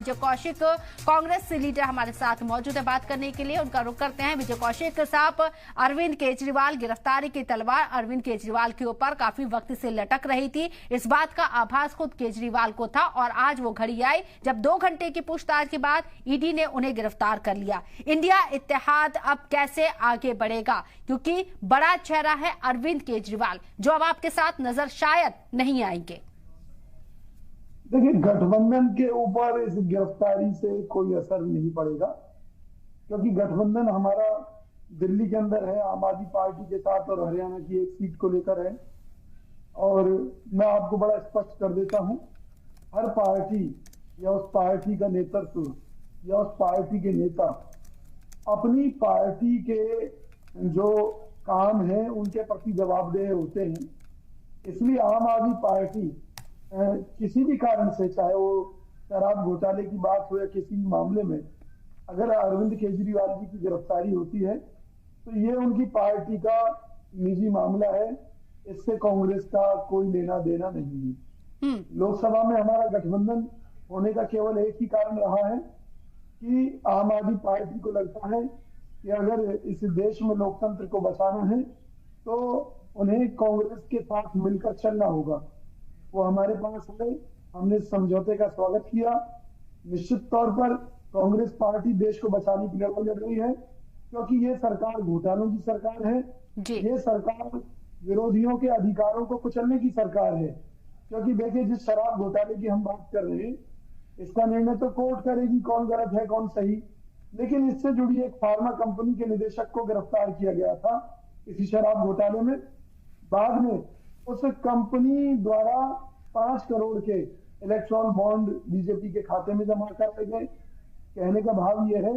विजय Kaushik Congress leader हमारे साथ मौजूद है बात करने के लिए। उनका रुख करते हैं। विजय कौशिक साहब, अरविंद केजरीवाल गिरफ्तारी की तलवार अरविंद केजरीवाल के ऊपर काफी वक्त से लटक रही थी। इस बात का आभास खुद केजरीवाल को था और आज वो घड़ी आई जब 2 घंटे की पूछताछ के बाद ईडी ने उन्हें गिरफ्तार कर लिया। इंडिया इत्तेहाद अब कैसे आगे बढ़ेगा, क्योंकि बड़ा चेहरा है अरविंद केजरीवाल जो अब आपके साथ नजर शायद नहीं आएंगे। देखिए, गठबंधन के ऊपर इस गिरफ्तारी से कोई असर नहीं पड़ेगा, क्योंकि गठबंधन हमारा दिल्ली के अंदर है आम आदमी पार्टी के साथ और हरियाणा की एक सीट को लेकर है। और मैं आपको बड़ा स्पष्ट कर देता हूं, हर पार्टी या उस पार्टी का नेतृत्व या उस पार्टी के नेता अपनी पार्टी के जो काम है उनके प्रति जवाबदेह होते हैं। इसलिए आम आदमी पार्टी किसी भी कारण से, चाहे वो शराब घोटाले की बात हो या किसी भी मामले में, अगर अरविंद केजरीवाल जी की गिरफ्तारी होती है तो ये उनकी पार्टी का निजी मामला है। इससे कांग्रेस का कोई लेना देना नहीं है। लोकसभा में हमारा गठबंधन होने का केवल एक ही कारण रहा है कि आम आदमी पार्टी को लगता है कि अगर इस देश में लोकतंत्र को बचाना है तो उन्हें कांग्रेस के साथ मिलकर चलना होगा। वो हमारे पास है, हमने समझौते का स्वागत किया। निश्चित तौर पर कांग्रेस पार्टी देश को बचाने की लड़ाई लड़ रही है, क्योंकि ये सरकार घोटालों की सरकार है जी। ये सरकार विरोधियों के अधिकारों को कुचलने की सरकार है। क्योंकि देखिए, जिस शराब घोटाले की हम बात कर रहे हैं, इसका निर्णय तो कोर्ट करेगी कौन गलत है कौन सही, लेकिन इससे जुड़ी एक फार्मा कंपनी के निदेशक को गिरफ्तार किया गया था इसी शराब घोटाले में। बाद में उस कंपनी द्वारा 5 करोड़ के इलेक्ट्रॉल बॉन्ड बीजेपी के खाते में जमा कराए गए। कहने का भाव यह है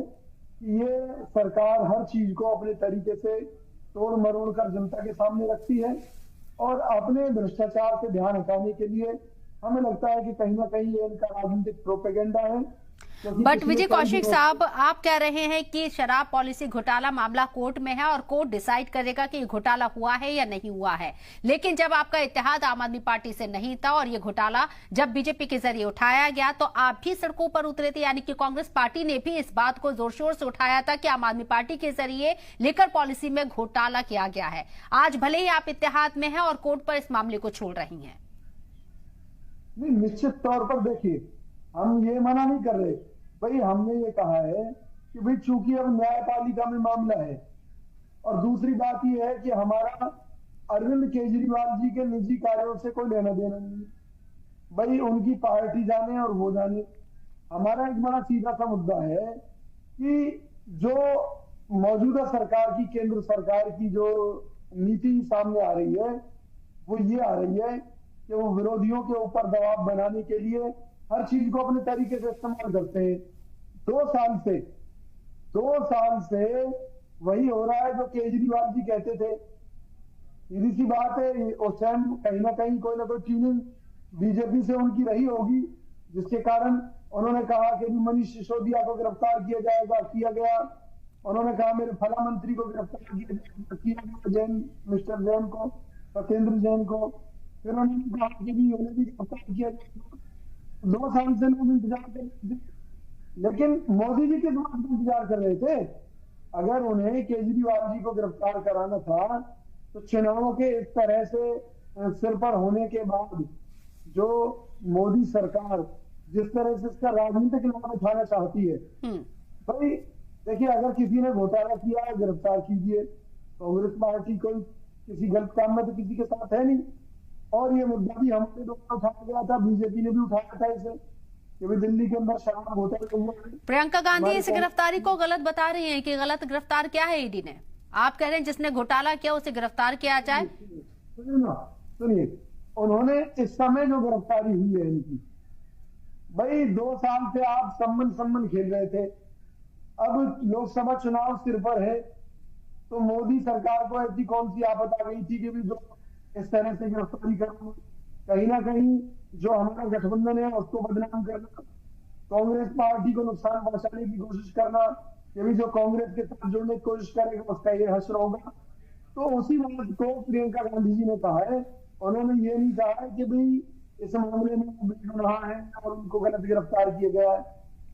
कि ये सरकार हर चीज को अपने तरीके से तोड़ मरोड़ कर जनता के सामने रखती है और अपने भ्रष्टाचार से ध्यान हटाने के लिए हमें लगता है कि कहीं ना कहीं ये इनका राजनीतिक प्रोपेगेंडा है। बट विजय कौशिक साहब, आप कह रहे हैं कि शराब पॉलिसी घोटाला मामला कोर्ट में है और कोर्ट डिसाइड करेगा कि ये घोटाला हुआ है या नहीं हुआ है। लेकिन जब आपका इत्तेहाद आम आदमी पार्टी से नहीं था और ये घोटाला जब बीजेपी के जरिए उठाया गया तो आप भी सड़कों पर उतरे थे, यानी कि कांग्रेस पार्टी ने भी इस बात को जोर शोर से उठाया था कि आम आदमी पार्टी के जरिए लिकर पॉलिसी में घोटाला किया गया है। आज भले ही आप इत्तेहाद में हैं और कोर्ट पर इस मामले को छोड़ रही हैं। निश्चित तौर पर देखिए, हम ये मना नहीं कर रहे भाई, हमने ये कहा है कि भाई चूंकि अब न्यायपालिका में मामला है और दूसरी बात ये है कि हमारा अरविंद केजरीवाल जी के निजी कार्यों से कोई लेना देना नहीं है। भाई उनकी पार्टी जाने और वो जाने। हमारा एक बड़ा सीधा सा मुद्दा है कि जो मौजूदा सरकार की, केंद्र सरकार की जो नीति सामने आ रही है वो ये आ रही है कि वो विरोधियों के ऊपर दबाव बनाने के लिए हर चीज को अपने तरीके से इस्तेमाल करते हैं। 2 साल से वही हो रहा है जो केजरीवाल जी कहते थे। सीधी सी बात है, उस टाइम कहीं ना कहीं कोई ना कोई ट्यूनिंग बीजेपी से उनकी रही होगी, जिसके कारण उन्होंने कहा कि मनीष सिसोदिया को गिरफ्तार किया जाएगा, किया गया। उन्होंने कहा मेरे फला मंत्री को गिरफ्तार किया गया, जैन, मिस्टर जैन को, सत्येंद्र जैन को। फिर उन्होंने कहा कि भी उन्हें भी गिरफ्तार किया जाएगा। 2 साल से लोग इंतजार कर रहे थे, लेकिन मोदी जी के बात में इंतजार कर रहे थे। अगर उन्हें केजरीवाल जी को गिरफ्तार कराना था तो चुनावों के इस तरह से सिर पर होने के बाद जो मोदी सरकार जिस तरह से इसका राजनीतिक लाभ उठाना चाहती है, भाई देखिए, अगर किसी ने घोटाला किया है गिरफ्तार कीजिए। कांग्रेस पार्टी कोई किसी गलत काम में तो किसी के साथ है नहीं। और ये मुद्दा भी हमने द्वारा उठाया गया था, बीजेपी ने भी उठाया था इसे कि भाई दिल्ली के अंदर शराब घोटाला हुआ है। प्रियंका गांधी इस गिरफ्तारी को गलत बता रही हैं कि गलत गिरफ्तार क्या है ईडी ने। आप कह रहे हैं जिसने घोटाला किया उसे गिरफ्तार किया जाए। सुनिए, उन्होंने इस समय जो गिरफ्तारी हुई है इनकी, भाई 2 साल से आप सम्मन खेल रहे थे। अब लोकसभा चुनाव सिर पर है तो मोदी सरकार को ऐसी कौन सी आफत आ गई थी कि भी जो इस तरह से गिरफ्तारी करना, कहीं ना कहीं जो हमारा गठबंधन है उसको बदनाम करना, कांग्रेस पार्टी को नुकसान पहुंचाने की कोशिश करना, कि भी जो कांग्रेस के साथ जुड़ने की कोशिश करेगा उसका ये हश्र होगा। तो उसी बात को प्रियंका गांधी जी ने कहा है। उन्होंने ये नहीं कहा है कि भाई इस मामले में रहा है और उनको गलत गिरफ्तार किया गया है।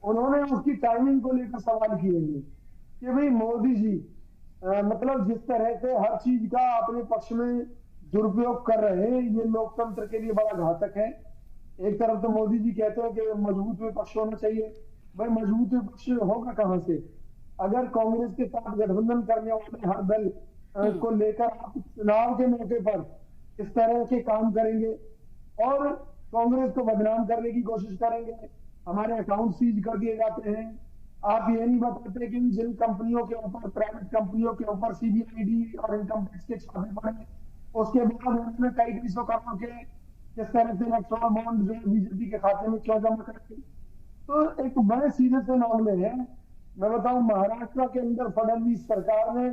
उन्होंने उसकी टाइमिंग को लेकर सवाल किए हैं कि भाई मोदी जी मतलब जिस तरह से हर चीज का अपने पक्ष में दुरुपयोग कर रहे हैं, ये लोकतंत्र के लिए बड़ा घातक है। एक तरफ तो मोदी जी कहते हैं कि मजबूत विपक्ष होना चाहिए। भाई मजबूत विपक्ष होगा कहां से? अगर कांग्रेस के साथ गठबंधन करने वाले हर दल को लेकर आप चुनाव के मौके पर इस तरह के काम करेंगे और कांग्रेस को बदनाम करने की कोशिश करेंगे, हमारे अकाउंट सीज कर दिए जाते हैं। आप ये नहीं बताते कि जिन कंपनियों के ऊपर, प्राइवेट कंपनियों के ऊपर सीबीआईडी और इनकम टैक्स के छापे पड़े, उसके बाद उन्होंने कई सौ करोड़ के किस तरह से इलेक्टोरल बॉन्ड जो बीजेपी के खाते में क्यों जमा करते। तो एक बड़े सीधे से मामले हैं। मैं बताऊं, महाराष्ट्र के अंदर फडणवीस सरकार ने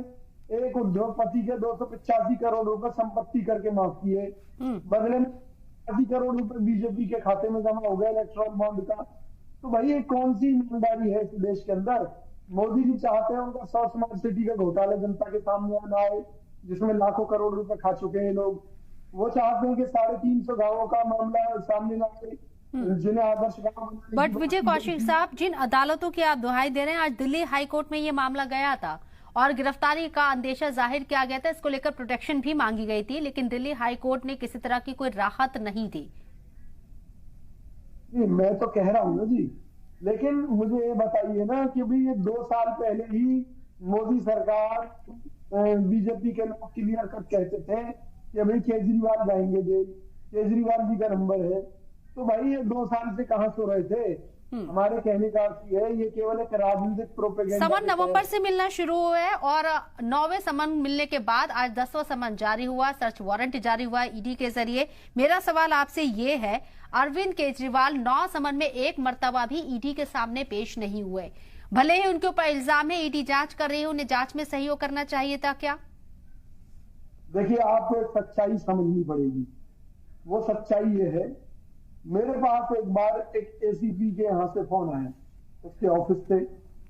एक उद्योगपति के 285 करोड़ रुपए संपत्ति करके माफ किए, बदले में 80 करोड़ रुपए बीजेपी के खाते में जमा हो गया इलेक्टोरल बॉन्ड का। तो भाई ये कौन सी ईमानदारी है इस देश के अंदर? मोदी जी चाहते हैं उनका 100 स्मार्ट सिटी का घोटाला जनता के सामने ना आए, जिसमें लाखों करोड़ रुपए खा चुके हैं लोग। वो चाहते हैं कि 350 गांवों का मामला सामने ना आए, जिन्हें आदर्श गांव। बट विजय कौशिक साहब, जिन अदालतों की आप दुहाई दे रहे हैं, आज दिल्ली हाई कोर्ट में ये मामला गया था और गिरफ्तारी का अंदेशा जाहिर किया गया था, इसको लेकर प्रोटेक्शन भी मांगी गई थी, लेकिन दिल्ली हाई कोर्ट ने किसी तरह की कोई राहत नहीं दी। मैं तो कह रहा हूँ ना जी, लेकिन मुझे ये बताइए ना कि भाई ये 2 साल पहले ही मोदी सरकार, बीजेपी के लोग क्लियर कट कहते थे कि भाई केजरीवाल जाएंगे जेल, केजरीवाल जी का नंबर है। तो भाई ये 2 साल से कहां सो रहे थे? हमारे कहने का अर्थ है ये केवल एक राजनीतिक प्रोपेगेंडा। समन नवंबर से मिलना शुरू हुआ है और 9वें समन मिलने के बाद आज 10वां समन जारी हुआ, सर्च वारंट जारी हुआ ईडी के जरिए। मेरा सवाल आपसे ये है, अरविंद केजरीवाल 9 समन में एक मर्तबा भी ईडी के सामने पेश नहीं हुए, भले ही उनके ऊपर इल्जाम है, ईडी जांच कर रही है, उन्हें जांच में सहयोग करना चाहिए था क्या? देखिए, आपको एक सच्चाई समझनी पड़ेगी। वो सच्चाई ये है, मेरे पास एक बार एक एसीपी के यहाँ से फोन आया, उसके ऑफिस से,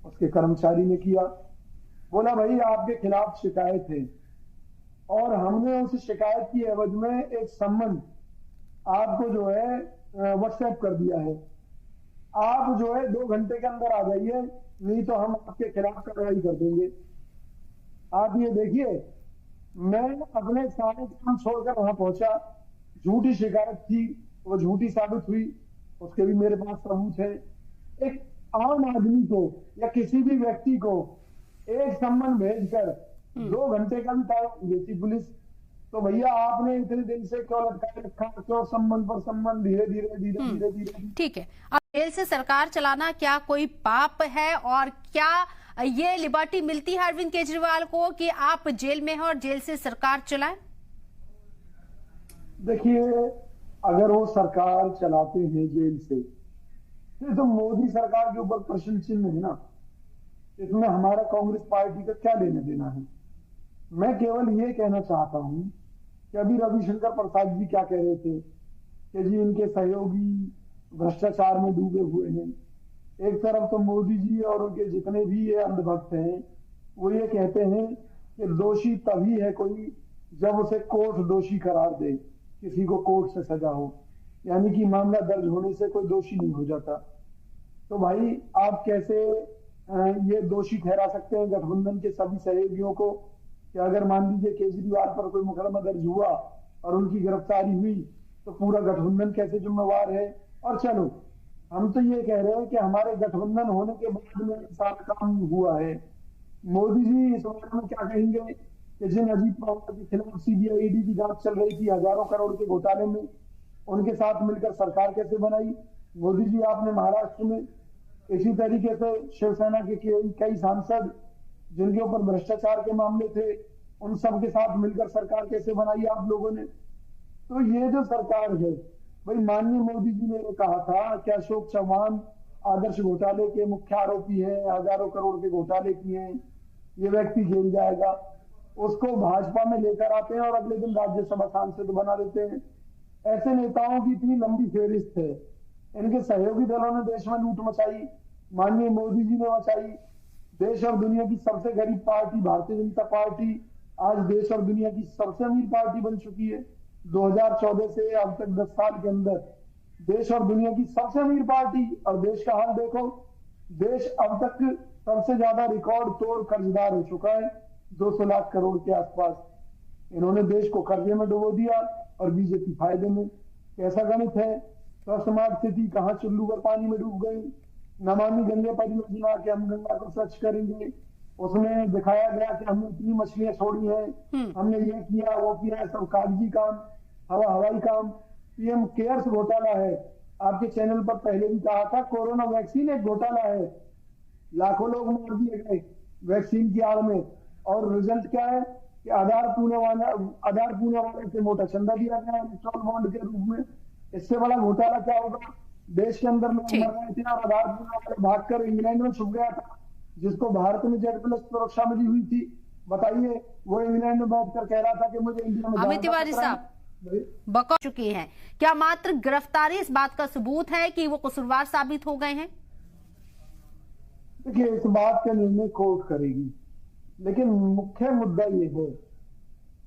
उसके कर्मचारी ने किया, बोला भाई आपके खिलाफ शिकायत है और हमने उस शिकायत की एवज में एक सम्मन आपको जो है व्हाट्सएप कर दिया है, आप जो है 2 घंटे के अंदर आ जाइए, नहीं तो हम आपके खिलाफ कार्रवाई कर देंगे। आप ये देखिए, मैं अपने सारे काम छोड़कर वहां पहुंचा, झूठी शिकायत थी, वो झूठी साबित हुई, उसके भी मेरे पास सबूत है। एक आम आदमी को या किसी भी व्यक्ति को एक सम्मन भेजकर 2 घंटे का भी टाइम देती पुलिस, तो भैया आपने इतने दिन से क्यों लटकाए रखा? क्यों सम्मन पर सम्मन धीरे धीरे। ठीक है, अब जेल से सरकार चलाना क्या कोई पाप है? और क्या ये लिबर्टी मिलती है अरविंद केजरीवाल को कि आप जेल में हैं और जेल से सरकार चलाएं? देखिए, अगर वो सरकार चलाते हैं जेल से, फिर तो मोदी सरकार के ऊपर प्रश्न चिन्ह है ना। इसमें हमारा कांग्रेस पार्टी का क्या लेना देना है? मैं केवल ये कहना चाहता हूं कि अभी रविशंकर प्रसाद जी क्या कह रहे थे कि जी इनके सहयोगी भ्रष्टाचार में डूबे हुए हैं। एक तरफ तो मोदी जी और उनके जितने भी ये अंधभक्त हैं, वो ये कहते हैं कि दोषी तभी है कोई जब उसे कोर्ट दोषी करार दे, किसी को कोर्ट से सजा हो, यानी कि मामला दर्ज होने से कोई दोषी नहीं हो जाता। तो भाई आप कैसे ये दोषी ठहरा सकते हैं गठबंधन के सभी सहयोगियों को कि अगर मान लीजिए केजरीवाल पर कोई मुकदमा दर्ज हुआ और उनकी गिरफ्तारी हुई तो पूरा गठबंधन कैसे जिम्मेवार है? और चलो, हम तो ये कह रहे हैं कि हमारे गठबंधन होने के बाद में सारा काम हुआ है। मोदी जी इस बारे में क्या कहेंगे कि जिन अजीत पवार के खिलाफ सीबीआईडी की जांच चल रही थी हजारों करोड़ के घोटाले में, उनके साथ मिलकर सरकार कैसे बनाई? मोदी जी, आपने महाराष्ट्र में इसी तरीके से शिवसेना के कई सांसद जिनके ऊपर भ्रष्टाचार के मामले थे, उन सब के साथ मिलकर सरकार कैसे बनाई आप लोगों ने? तो ये जो सरकार है, भाई माननीय मोदी जी ने कहा था कि अशोक चौहान आदर्श घोटाले के मुख्य आरोपी है, हजारों करोड़ के घोटाले किए हैं, ये व्यक्ति जेल जाएगा। उसको भाजपा में लेकर आते हैं और अगले दिन राज्यसभा सांसद बना देते हैं। ऐसे नेताओं की इतनी लंबी फेहरिस्त है। इनके सहयोगी दलों ने देश में लूट मचाई, माननीय मोदी जी ने मचाई। देश और दुनिया की सबसे गरीब पार्टी भारतीय जनता पार्टी आज देश और दुनिया की सबसे अमीर पार्टी बन चुकी है। 2014 से अब तक 10 साल के अंदर देश और दुनिया की सबसे अमीर पार्टी, और देश का हाल देखो, देश अब तक सबसे ज्यादा रिकॉर्ड तोड़ कर्जदार हो चुका है, 200 लाख करोड़ के आसपास। इन्होंने देश को कर्जे में डुबो दिया और बीजेपी फायदे में। कैसा गणित है? स्मार्ट सिटी कहाँ चुल्लू पर पानी में डूब गई। नमामि गंगे परियोजना के हम गंगा को स्वच्छ करेंगे, उसमें दिखाया गया कि हमने इतनी मछलियां छोड़ी हैं, हमने ये किया वो किया, सब कागजी काम, हवाई काम। पीएम केयर्स घोटाला है, आपके चैनल पर पहले भी कहा था। कोरोना वैक्सीन एक घोटाला है, लाखों लोग मार दिए गए वैक्सीन की आड़ में, और रिजल्ट क्या है कि आधार पूने वाले से मोटा चंदा दिया गया इलेक्ट्रॉल बॉन्ड के रूप में। इससे बड़ा घोटाला क्या होगा? देश के अंदर लोग मर रहे थे और आधार पूने वाले भागकर इंग्लैंड में छुप गया था, जिसको भारत में Z+ सुरक्षा मिली हुई थी। बताइए, वो इंग्लैंड में बैठकर कह रहा था कि मुझे इंडिया में अमित तिवारी साहब बकौल चुकी हैं, क्या मात्र गिरफ्तारी इस बात का सबूत है कि वो कसूरवार साबित हो गए हैं? देखिए, इस बात का निर्णय कोर्ट करेगी, लेकिन मुख्य मुद्दा ये है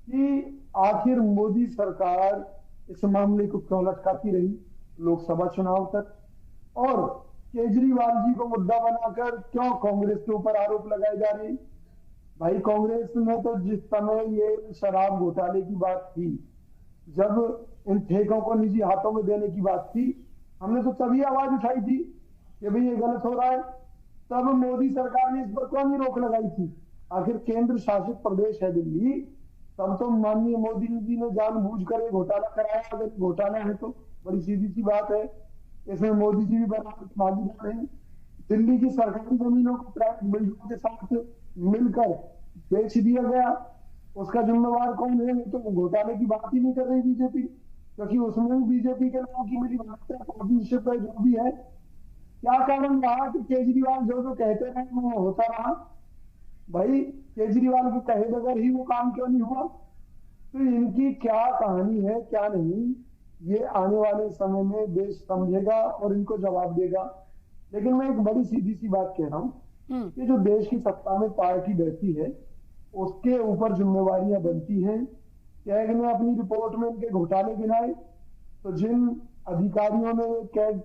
कि आखिर मोदी सरकार इस मामले को क्यों लटकाती रही लोकसभा चुनाव तक, और केजरीवाल जी को मुद्दा बनाकर क्यों कांग्रेस के ऊपर आरोप लगाए जा रहे हैं। भाई, कांग्रेस में तो जिस समय ये शराब घोटाले की बात थी, जब इन ठेकों को निजी हाथों में देने की बात थी, हमने तो तभी आवाज उठाई थी कि भाई ये गलत हो रहा है। तब मोदी सरकार ने इस पर क्यों नहीं रोक लगाई थी? आखिर केंद्र शासित प्रदेश है दिल्ली, तब तो माननीय मोदी जी ने जानबूझकर घोटाला कराया। अगर घोटाला है तो बड़ी सीधी सी बात है, इसमें मोदी जी भी बराबर भागीदार हैं। दिल्ली की सरकारी जमीनों को प्राइवेट बिल्डरों के साथ मिलकर बेच दिया गया, उसका जिम्मेवार कौन है? तो घोटाले की बात ही नहीं कर रही बीजेपी, क्योंकि उसमें भी बीजेपी के लोगों की मिली पार्टनरशिप है, जो भी है। क्या कारण रहा कि केजरीवाल जो कहते रहे वो होता रहा? भाई, केजरीवाल के कहे बगैर ही वो काम क्यों नहीं हुआ? तो इनकी क्या कहानी है, क्या नहीं, ये आने वाले समय में देश समझेगा और इनको जवाब देगा। लेकिन मैं एक बड़ी सीधी सी बात कह रहा हूँ कि जो देश की सत्ता में पार्टी बैठी है, उसके ऊपर जिम्मेवारियां बनती हैं। कैग ने अपनी रिपोर्ट में इनके घोटाले गिनाए, तो जिन अधिकारियों ने कैग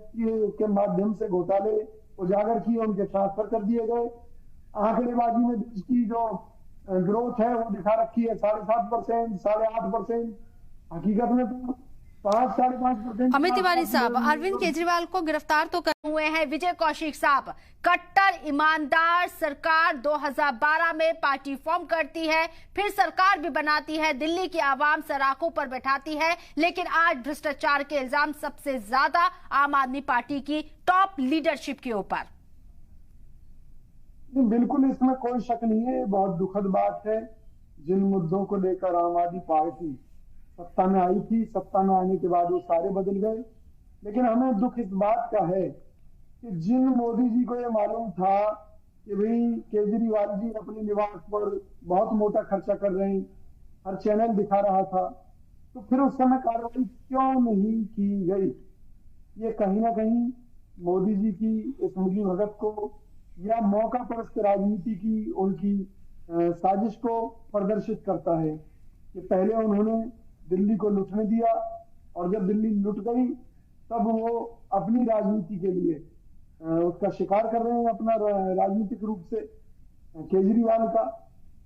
के माध्यम से घोटाले उजागर किए, उनके ट्रांसफर कर दिए गए। आंकड़ेबाजी में देश की जो ग्रोथ है वो दिखा रखी है 7.5%, 8.5%। हकीकत में तो 5-5.5%। अमित तिवारी साहब, अरविंद केजरीवाल को गिरफ्तार तो कर हुए हैं विजय कौशिक साहब। कट्टर ईमानदार सरकार 2012 में पार्टी फॉर्म करती है, फिर सरकार भी बनाती है, दिल्ली की आवाम सराखों पर बैठाती है, लेकिन आज भ्रष्टाचार के इल्जाम सबसे ज्यादा आम आदमी पार्टी की टॉप लीडरशिप के ऊपर। बिल्कुल, इसमें कोई शक नहीं है, बहुत दुखद बात है। जिन मुद्दों को लेकर आम आदमी पार्टी सत्ता में आई थी, सत्ता में आने के बाद वो सारे बदल गए। लेकिन हमें दुख इस बात का है कि जिन मोदी जी को ये मालूम था कि भाई केजरीवाल जी अपने निवास पर बहुत मोटा खर्चा कर रहे हैं, हर चैनल दिखा रहा था, तो फिर उस समय कार्रवाई क्यों नहीं की गई? ये कहीं ना कहीं मोदी जी की इस मिली भगत को या मौका परस्त राजनीति की उनकी साजिश को प्रदर्शित करता है कि पहले उन्होंने दिल्ली को लुटने दिया, और जब दिल्ली लुट गई तब वो अपनी राजनीति के लिए उसका शिकार कर रहे हैं, अपना राजनीतिक रूप से केजरीवाल का।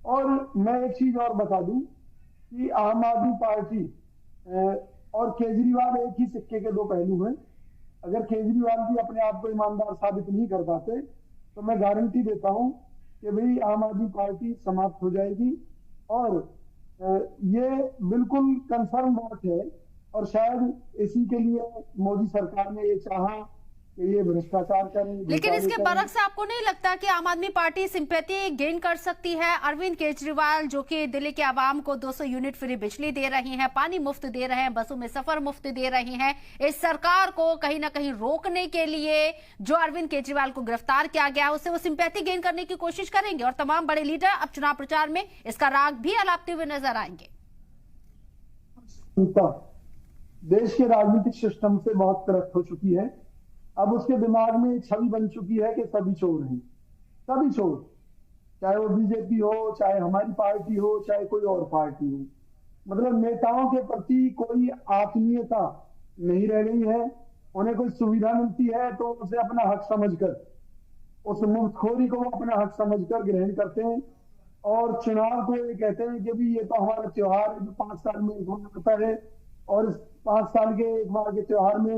और मैं एक चीज और बता दूं कि आम आदमी पार्टी और केजरीवाल एक ही सिक्के के दो पहलू हैं। अगर केजरीवाल जी अपने आप को ईमानदार साबित नहीं कर पाते, तो मैं गारंटी देता हूं कि भाई आम आदमी पार्टी समाप्त हो जाएगी। और ये बिल्कुल कंफर्म बात है, और शायद इसी के लिए मोदी सरकार ने ये चाहा कि ये भ्रष्टाचार करें। लेकिन इसके बरक्स आपको नहीं लगता कि आम आदमी पार्टी सिंपैथी गेन कर सकती है? अरविंद केजरीवाल जो कि दिल्ली के आवाम को 200 यूनिट फ्री बिजली दे रही हैं, पानी मुफ्त दे रहे हैं, बसों में सफर मुफ्त दे रही हैं, इस सरकार को कहीं ना कहीं रोकने के लिए जो अरविंद केजरीवाल को गिरफ्तार किया गया है, उससे वो सिंपैथी गेन करने की कोशिश करेंगे, और तमाम बड़े लीडर अब चुनाव प्रचार में इसका राग भी अलापते हुए नजर आएंगे। देश के राजनीतिक सिस्टम से बहुत तरक्की हो चुकी है। अब उसके दिमाग में एक छवि बन चुकी है कि सभी चोर हैं, सभी चोर, चाहे वो बीजेपी हो, चाहे हमारी पार्टी हो, चाहे कोई और पार्टी हो। मतलब नेताओं के प्रति कोई आत्मीयता नहीं रह गई है। उन्हें कोई सुविधा मिलती है तो उसे अपना हक समझकर उस मुफ्तखोरी को वो अपना हक समझकर ग्रहण करते हैं और चुनाव को ये कहते हैं कि भी ये तो हमारा त्योहार है जो 5 साल में एक बार होता है और इस 5 साल के एक बार के त्योहार में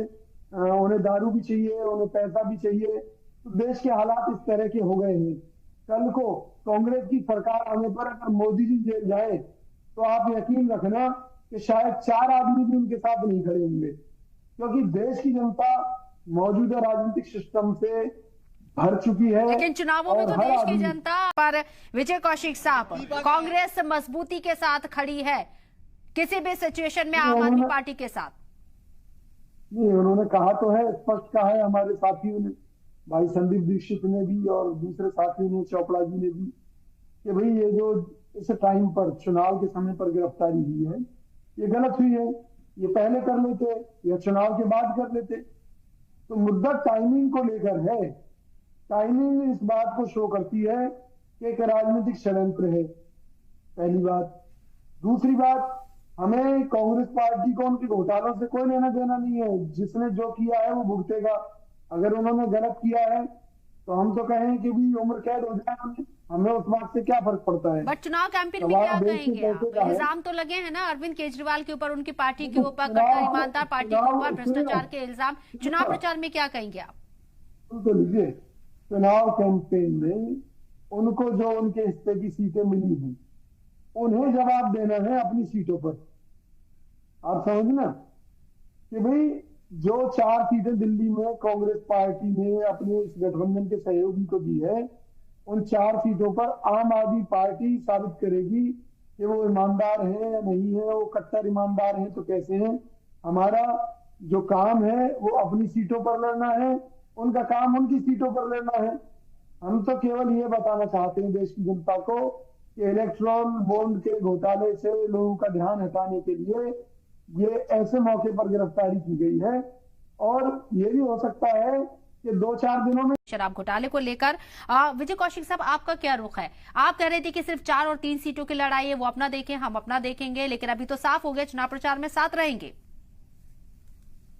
उन्हें दारू भी चाहिए, उन्हें पैसा भी चाहिए। तो देश के हालात इस तरह के हो गए हैं। कल को कांग्रेस की सरकार आने पर अगर मोदी जी जेल जाए तो आप यकीन रखना कि शायद 4 आदमी भी उनके साथ नहीं खड़े होंगे, क्योंकि देश की जनता मौजूदा राजनीतिक सिस्टम से भर चुकी है। लेकिन चुनावों में तो देश की जनता पर विजय कौशिक साहब, कांग्रेस मजबूती के साथ खड़ी है किसी भी सिचुएशन में आम आदमी पार्टी के साथ। नहीं, उन्होंने कहा तो है, स्पष्ट कहा है हमारे साथियों ने, भाई संदीप दीक्षित ने भी और दूसरे साथियों ने, चोपड़ा जी ने भी, कि भाई ये जो इस टाइम पर चुनाव के समय पर गिरफ्तारी हुई है ये गलत हुई है, ये पहले कर लेते या चुनाव के बाद कर लेते। तो मुद्दा टाइमिंग को लेकर है। टाइमिंग इस बात को शो करती है कि एक राजनीतिक षड्यंत्र है, पहली बात। दूसरी बात, हमें कांग्रेस पार्टी को उनके घोटालों से कोई लेना देना नहीं है। जिसने जो किया है वो भुगतेगा। अगर उन्होंने गलत किया है तो हम तो कहें कि भी उम्र कैद हो जाए, हमें उस बात से क्या फर्क पड़ता है। बट चुनाव कैंपेन में क्या कहेंगे आप? इल्जाम तो लगे हैं ना अरविंद केजरीवाल के ऊपर, उनकी पार्टी के ऊपर, कट्टर ईमानदार पार्टी के ऊपर भ्रष्टाचार के इल्जाम। चुनाव प्रचार में क्या कहेंगे आप? तो लीजिए, चुनाव कैंपेन में उनको जो उनके हिस्से की सीटें मिली हैं उन्हें जवाब देना है अपनी सीटों पर। आप समझना कि भाई जो 4 सीटें दिल्ली में कांग्रेस पार्टी ने अपने इस गठबंधन के सहयोगी को दी है, उन 4 सीटों पर आम आदमी पार्टी साबित करेगी कि वो ईमानदार है या नहीं है। वो कट्टर ईमानदार है तो कैसे हैं। हमारा जो काम है वो अपनी सीटों पर लड़ना है, उनका काम उनकी सीटों पर लड़ना है। हम तो केवल ये बताना चाहते हैं देश की जनता को कि इलेक्ट्रॉल बॉन्ड के घोटाले से लोगों का ध्यान हटाने के लिए ये ऐसे मौके पर गिरफ्तारी की गई है। और ये भी हो सकता है कि 2-4 दिनों में शराब घोटाले को लेकर विजय कौशिक साहब, आपका क्या रुख है? आप कह रहे थे कि सिर्फ 4 और 3 सीटों की लड़ाई है, वो अपना देखें, हम अपना देखेंगे, लेकिन अभी तो साफ हो गया चुनाव प्रचार में साथ रहेंगे।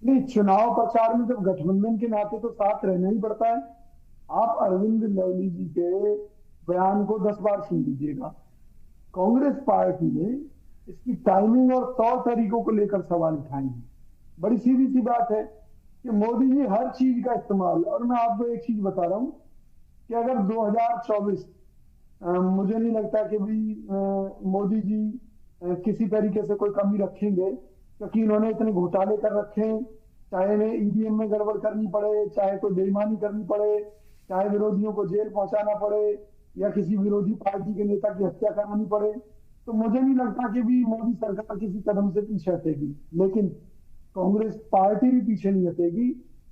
नहीं, चुनाव प्रचार में जब गठबंधन के नाते तो साथ रहना ही पड़ता है। आप अरविंद लवली जी के बयान को 10 बार सुन लीजिएगा। कांग्रेस पार्टी ने इसकी टाइमिंग और तौर तरीकों को लेकर सवाल उठाए हैं। बड़ी सीधी सी बात है कि मोदी जी हर चीज का इस्तेमाल, और मैं आपको एक चीज बता रहा हूं कि अगर 2024 मुझे नहीं लगता कि भी मोदी जी किसी तरीके से कोई कमी रखेंगे, क्योंकि इन्होंने इतने घोटाले कर रखे हैं। चाहे इन्हें ईवीएम में गड़बड़ करनी पड़े, चाहे कोई बेईमानी करनी पड़े, चाहे विरोधियों को जेल पहुंचाना पड़े या किसी विरोधी पार्टी के नेता की हत्या करानी पड़े, तो मुझे नहीं लगता कि भी मोदी सरकार किसी कदम से पीछे हटेगी। लेकिन कांग्रेस पार्टी भी पीछे नहीं हटेगी।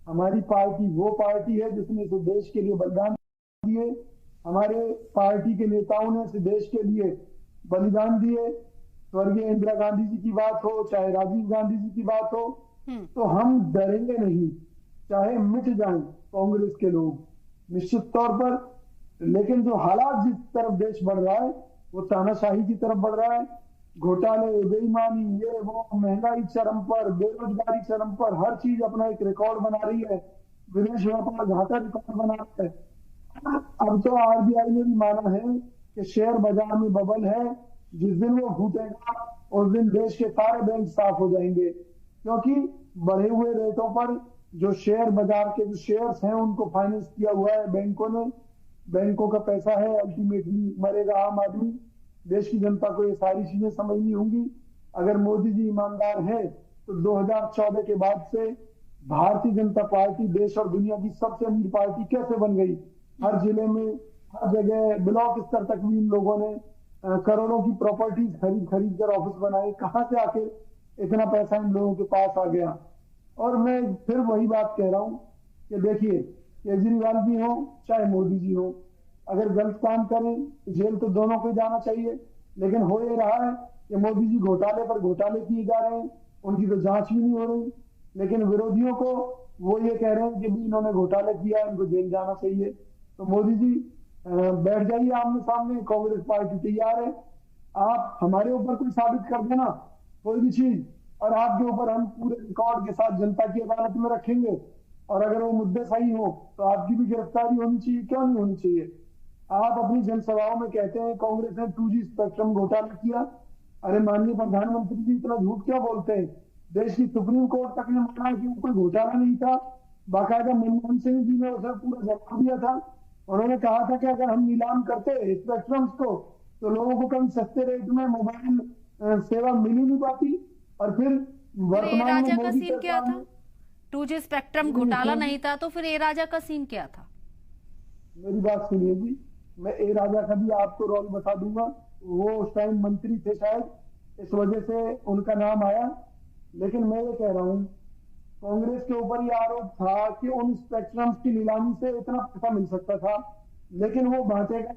हमारी पार्टी वो पार्टी है जिसने इस देश के लिए बलिदान दिए। हमारे पार्टी के नेताओं ने इस देश के लिए बलिदान दिए। स्वर्गीय इंदिरा गांधी जी की बात हो, चाहे राजीव गांधी जी की बात हो, तो हम डरेंगे नहीं, चाहे मिट जाएं कांग्रेस के लोग, निश्चित तौर पर। लेकिन जो हालात जिस तरफ देश बढ़ रहा है वो तानाशाही की तरफ बढ़ रहा है। घोटाले, बेईमानी, ये वो, महंगाई चरम पर, बेरोजगारी चरम पर, हर चीज अपना एक रिकॉर्ड बना रही है। विदेश व्यापार घाटा रिकॉर्ड बना रहा है। अब तो आरबीआई ने भी माना है कि शेयर बाजार में बबल है, जिस दिन वो फूटेगा उस दिन देश के सारे बैंक साफ हो जाएंगे। क्योंकि बढ़े हुए रेटों पर जो शेयर बाजार के जो शेयर्स हैं उनको फाइनेंस किया हुआ है बैंकों ने। बैंकों का पैसा है, अल्टीमेटली मरेगा आम आदमी। देश की जनता को ये सारी चीजें समझनी होंगी। अगर मोदी जी ईमानदार है तो 2014 के बाद से भारतीय जनता पार्टी देश और दुनिया की सबसे अमीर पार्टी कैसे बन गई। हर जिले में, हर जगह, ब्लॉक स्तर तक भी इन लोगों ने करोड़ों की प्रॉपर्टीज खरीद कर ऑफिस बनाए। कहां से आके इतना पैसा इन लोगों के पास आ गया। और मैं फिर वही बात कह रहा हूं कि देखिए, केजरीवाल जी हो चाहे मोदी जी हो, अगर गलत काम करें जेल तो दोनों को जाना चाहिए। लेकिन हो ये रहा है कि मोदी जी घोटाले पर घोटाले किए जा रहे हैं, उनकी तो जांच भी नहीं हो रही। लेकिन विरोधियों को वो ये कह रहे हैं कि भी इन्होंने घोटाला किया, इनको जेल जाना चाहिए। तो मोदी जी बैठ जाइए आमने सामने, कांग्रेस पार्टी तैयार है। आप हमारे ऊपर कोई साबित कर देना कोई भी चीज, और आपके ऊपर हम पूरे रिकॉर्ड के साथ जनता की अदालत में रखेंगे। और अगर वो मुद्दे सही हो तो आपकी भी गिरफ्तारी होनी चाहिए, क्यों नहीं होनी चाहिए। आप अपनी जनसभाओं में कहते हैं कांग्रेस ने 2G स्पेक्ट्रम घोटाला किया। अरे माननीय प्रधानमंत्री जी इतना झूठ क्यों बोलते हैं। देश की सुप्रीम कोर्ट तक ने माना कि वो कोई घोटाला नहीं था। बाकायदा मनमोहन सिंह जी ने उसे पूरा जवाब दिया था। उन्होंने कहा था कि अगर हम नीलाम करते स्पेक्ट्रम्स को तो लोगों को कम सस्ते रेट में मोबाइल सेवा मिल ही नहीं पाती। और फिर वर्तमान में राजा का मोदी सीन क्या सरकार था? 2G स्पेक्ट्रम घोटाला नहीं था तो फिर ए राजा का सीन क्या था? मेरी बात सुनिए जी, मैं ए राजा का भी आपको रोल बता दूंगा। वो उस टाइम मंत्री थे शायद, इस वजह से उनका नाम आया। लेकिन मैं ये कह रहा हूँ कांग्रेस के ऊपर ये आरोप था कि उन स्पेक्ट्रम्स की नीलामी से इतना पैसा मिल सकता था, लेकिन वो बांटेगा।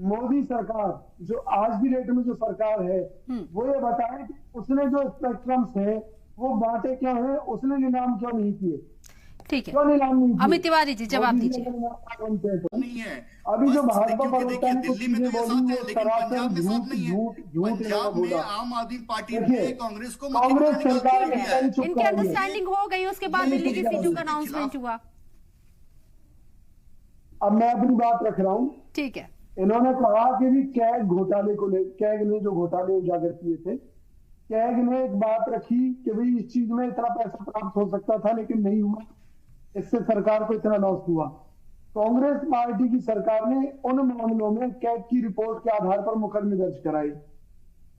मोदी सरकार जो आज की डेट में जो सरकार है वो ये बताए कि उसने जो स्पेक्ट्रम्स है वो बांटे क्यों है, उसने नीलाम क्यों नहीं किए। ठीक है, क्यों नीलाम नहीं किए? अमित तिवारी जी जवाब दीजिए। नहीं है अभी जो भाजपा क्योंकि प्रवक्ता देखिए ने कुछ दिल्ली में चीजें तो ये बोली साथ है, वो लेकिन पंजाब में साथ नहीं है। झूठ पंजाब में बोला। आम आदमी पार्टी ने देखिए, कांग्रेस को कांग्रेस मुख्यमंत्री सरकार निकाल ने दिया है। चुप इनकी कराइए। अंडरस्टैंडिंग हो गई, उसके बाद दिल्ली की सीटों का अनाउंसमेंट हुआ। अब मैं अपनी बात रख रहा हूँ। ठीक है, इन्होंने कहा कि भी कैग घोटाले को ले, कैग ने जो घोटाले उजागर किए थे, कैग ने एक बात रखी कि भाई इस चीज में इतना पैसा प्राप्त हो सकता था लेकिन नहीं हुआ, इससे सरकार को इतना लॉस हुआ। कांग्रेस पार्टी की सरकार ने उन मामलों में कैग की रिपोर्ट के आधार पर मुकदमे दर्ज कराए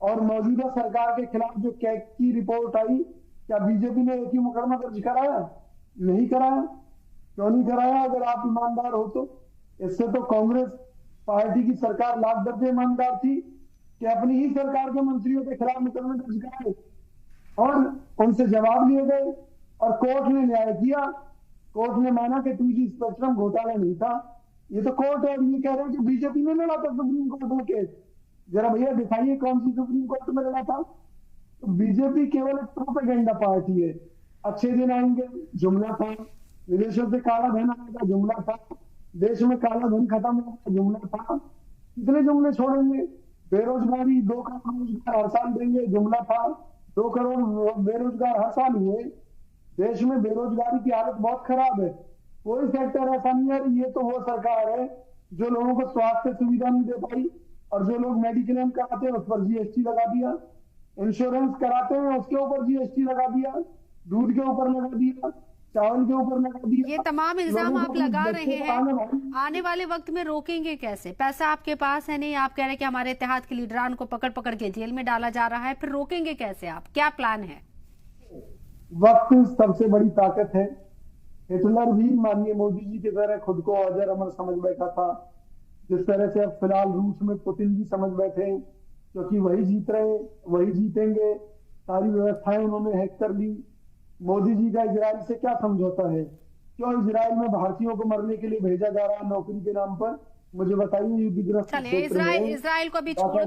और मौजूदा सरकार के खिलाफ जो कैग की रिपोर्ट आई, क्या बीजेपी ने एक ही मुकदमा दर्ज कराया? नहीं कराया। क्यों नहीं कराया? अगर आप ईमानदार हो तो। इससे तो कांग्रेस पार्टी की सरकार लाख दर्जे ईमानदार थी कि अपनी ही सरकार के मंत्रियों के खिलाफ मुकदमे दर्ज कराए और उनसे जवाब लिए गए और कोर्ट ने न्याय किया। कोर्ट ने माना कि 2G स्पेक्ट्रम घोटाला नहीं था। ये तो कोर्ट है, ये कह रहे हैं कि बीजेपी ने लड़ा था सुप्रीम कोर्ट में केस। जरा भैया दिखाइए कौन सी सुप्रीम कोर्ट में लड़ा था। तो बीजेपी केवल एक प्रोपेगेंडा पार्टी है। अच्छे दिन आएंगे जुमला था, विदेशों से काला धन आएगा जुमला था, देश में काला धन खत्म होगा जुमला था। कितने जुमले छोड़ेंगे? बेरोजगारी 2 करोड़ रोजगार हर साल देंगे जुमला था। 2 करोड़ बेरोजगार हर साल हुए। देश में बेरोजगारी की हालत बहुत खराब है। कोई सेक्टर ऐसा नहीं है। ये तो वो सरकार है जो लोगों को स्वास्थ्य सुविधा नहीं दे पाई और जो लोग मेडिक्लेम कराते हैं उस पर GST लगा दिया, इंश्योरेंस कराते हैं उसके ऊपर GST लगा दिया, दूध के ऊपर लगा दिया, चावल के ऊपर लगा दिया। ये तमाम इल्जाम आप लगा रहे हैं, आने वाले वक्त में रोकेंगे कैसे? पैसा आपके पास है नहीं, आप कह रहे हैं कि हमारे इत्तेहाद के लीडरान को पकड़ पकड़ के जेल में डाला जा रहा है, फिर रोकेंगे कैसे आप? क्या प्लान है? वक्त सबसे बड़ी ताकत है। हिटलर भी माननीय मोदी जी की तरह खुद को अजर अमर समझ बैठा था। जिस तरह से अब फिलहाल रूस में पुतिन जी समझ बैठे हैं क्योंकि वही जीत रहे, वही जीतेंगे, सारी व्यवस्थाएं उन्होंने हैक कर ली। मोदी जी का इजराइल से क्या समझौता है? क्यों इजराइल में भारतीयों को मरने के लिए भेजा जा रहा है नौकरी के नाम पर? मुझे बताइए। युद्धग्रस्त चलिए, इजराइल को भी छोड़